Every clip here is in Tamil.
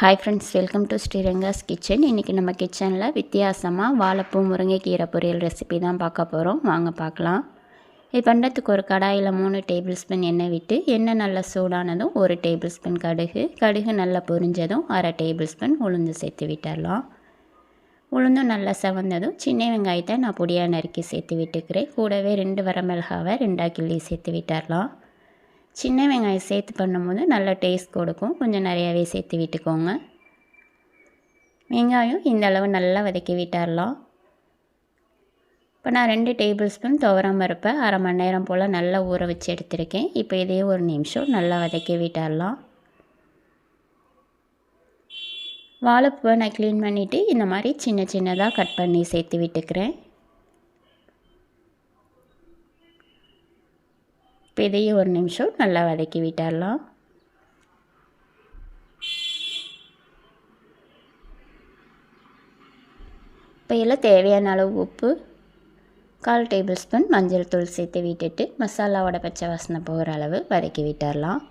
Hi friends, welcome to Sriranga's kitchen. இன்றைக்கி நம்ம கிச்சனில் வித்தியாசமாக வாழைப்பூ முருங்கைக்கீரை பொரியல் ரெசிபி தான் பார்க்க போகிறோம். வாங்க பார்க்கலாம். இது பண்ணுறதுக்கு ஒரு கடாயில் 3 டேபிள் ஸ்பூன் எண்ணெய் விட்டு, எண்ணெய் நல்லா சூடானதும் 1 டேபிள் ஸ்பூன் கடுகு நல்லா பொரிஞ்சதும் 1/2 டேபிள் ஸ்பூன் உளுந்து சேர்த்து விட்டுடலாம். உளுந்தும் நல்லா செவந்ததும் சின்ன வெங்காயத்தை நான் பொடியாக நறுக்கி சேர்த்து விட்டுக்கிறேன். கூடவே 2 வரமிளகாவை 2 கிள்ளி சேர்த்து விட்டுடலாம். சின்ன வெங்காயம் சேர்த்து பண்ணும்போது நல்ல டேஸ்ட் கொடுக்கும். கொஞ்சம் நிறையாவே சேர்த்து விட்டுக்கோங்க. வெங்காயம் இந்த அளவு நல்லா வதக்கி விட்டுடலாம். இப்போ நான் 2 டேபிள் ஸ்பூன் துவரம் பருப்பை 1/2 மணி நேரம் போல் நல்லா ஊற வச்சு எடுத்துருக்கேன். இப்போ இதே 1 நிமிஷம் நல்லா வதக்கி விட்டுடலாம். வாழைப்பூவை நான் க்ளீன் பண்ணிவிட்டு இந்த மாதிரி சின்ன சின்னதாக கட் பண்ணி சேர்த்து விட்டுக்கிறேன். இப்போ இதையும் 1 நிமிஷம் நல்லா வதக்கி விட்டுடலாம். இப்போ இதில் தேவையான அளவு உப்பு, 1/4 டேபிள் ஸ்பூன் மஞ்சள் தூள் சேர்த்து விட்டுட்டு மசாலாவோட பச்சை வாசனை போகிற அளவு வதக்கி விட்டுடலாம்.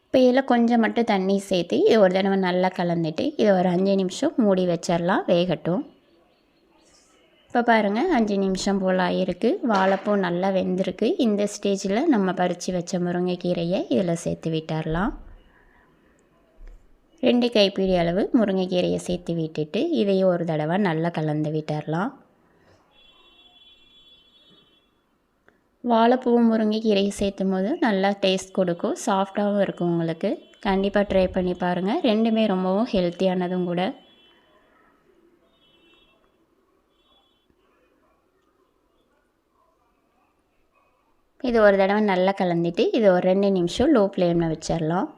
இப்போ இதில் கொஞ்சம் மட்டும் தண்ணி சேர்த்து இது ஒரு தடவை நல்லா கலந்துட்டு இதை ஒரு 5 நிமிஷம் மூடி வச்சிடலாம், வேகட்டும். இப்போ பாருங்கள், 5 நிமிஷம் போல் ஆகிருக்கு. வாழைப்பூ நல்லா வெந்திருக்கு. இந்த ஸ்டேஜில் நம்ம பறித்து வச்ச முருங்கைக்கீரையை இதில் சேர்த்து விட்டுடலாம். 2 கைப்பிடி அளவு முருங்கைக்கீரையை சேர்த்து விட்டுட்டு இதையும் ஒரு தடவை நல்லா கலந்து விட்டுடலாம். வாழைப்பூவும் முருங்கைக்கீரையை சேர்த்தும் போது நல்லா டேஸ்ட் கொடுக்கும், சாஃப்டாகவும் இருக்கும். உங்களுக்கு கண்டிப்பாக ட்ரை பண்ணி பாருங்கள். ரெண்டுமே ரொம்பவும் ஹெல்த்தியானதும் கூட. இது ஒரு தடவை நல்லா கலந்துட்டு இது ஒரு 2 நிமிஷம் லோ ஃப்ளேமில் வச்சிடலாம்.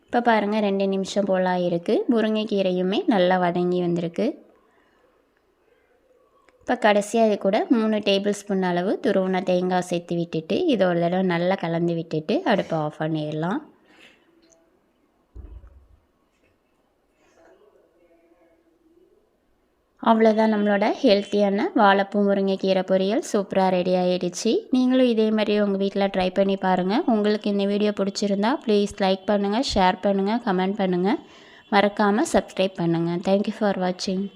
இப்போ பாருங்கள், 2 நிமிஷம் போல் இருக்குது. முருங்கைக்கீரையுமே நல்லா வதங்கி வந்திருக்கு. இப்போ கடைசியாக இது கூட 3 டேபிள் ஸ்பூன் அளவு துருவின தேங்காய் சேர்த்து விட்டுட்டு இது ஒரு தடவை நல்லா கலந்து விட்டுட்டு அடுப்பை ஆஃப் பண்ணிடலாம். அவ்வளோதான், நம்மளோட ஹெல்த்தியான வாழைப்பூ முருங்கைக்கீரை பொரியல் சூப்பராக ரெடி ஆகிடுச்சு. நீங்களும் இதே மாதிரி உங்கள் வீட்டில் ட்ரை பண்ணி பாருங்கள். உங்களுக்கு இந்த வீடியோ பிடிச்சிருந்தா ப்ளீஸ் லைக் பண்ணுங்கள், ஷேர் பண்ணுங்கள், கமெண்ட் பண்ணுங்கள். மறக்காமல் சப்ஸ்கிரைப் பண்ணுங்கள். தேங்க்யூ ஃபார் வாட்சிங்.